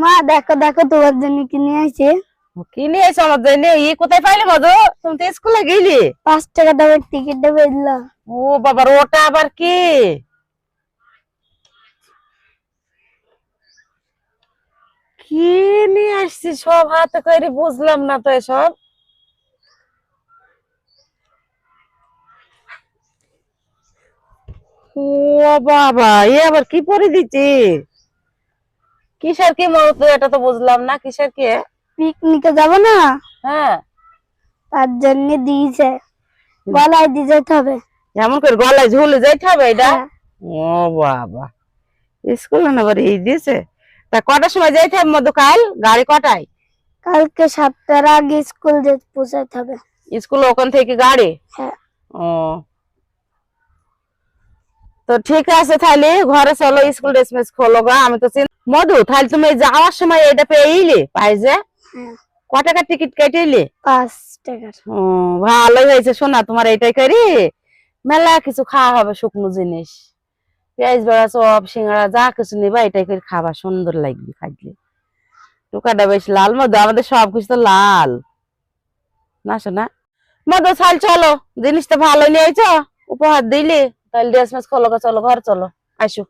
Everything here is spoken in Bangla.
মা দেখো দেখো তোমার জন্য কিনে আইছে। কি নিয়ে এসো আমার জন্য? কোথায় পাইলে মধু? তুমি তো স্কুলে গেলি। 5 টাকা দামের টিকিটটা বেচলাম। ও বাবা, ওটা আবার কি? কি নিয়ে আসছি সব হাতে করে, বুঝলাম না তো এসব। ও বাবা, আবার কি পরে দিচ্ছি? কিসের কি মধু, এটা তো বুঝলাম না কিসের কি। পিকনিকে যাব না, হ্যাঁ, তার জন্য দিয়েছে, গলায় দিয়ে যেতে হবে। এমন করে গলায় ঝুলে যাইতে হবে এটা? হ্যাঁ, ও বাবা, স্কুলে না আবার এই দিয়েছে। তা কটার সময় যাইতে হবে মধু কাল? গাড়ি কটায়? কালকে 7টার আগে স্কুল যেতে পৌঁছাতে হবে। স্কুল ওখান থেকে গাড়ি? হ্যাঁ, ও, তো ঠিক আছে, তাহলে ঘরে চলো, স্কুল ড্রেস মেস খোলো গা। আমি তো মধু, তাহলে তুমি যাওয়ার সময় এটা পেয়ে এলে পাইছে? হ্যাঁ, ক টাকার টিকিট কেটে এলে? 5 টাকার। ও, ভালোই হয়েছে শোনা, তোমার এটাই করি মেলা কিছু খাওয়া হবে, শুকনো জিনিস, পেঁয়াজ বড়া, চপ, সিঙ্গাড়া, যা কিছু নিবা এটাই করে খাবা, সুন্দর লাগবে খাইলে। টুকাটা বেশ লাল মধু, আমাদের সবকিছু তো লাল না শোনা। মধু ছাল চলো, জিনিসটা ভালো নিয়েছ, উপহার দিলে, তাহলে ড্রেস মেস খোলো গা, চলো ঘর চলো, আসো।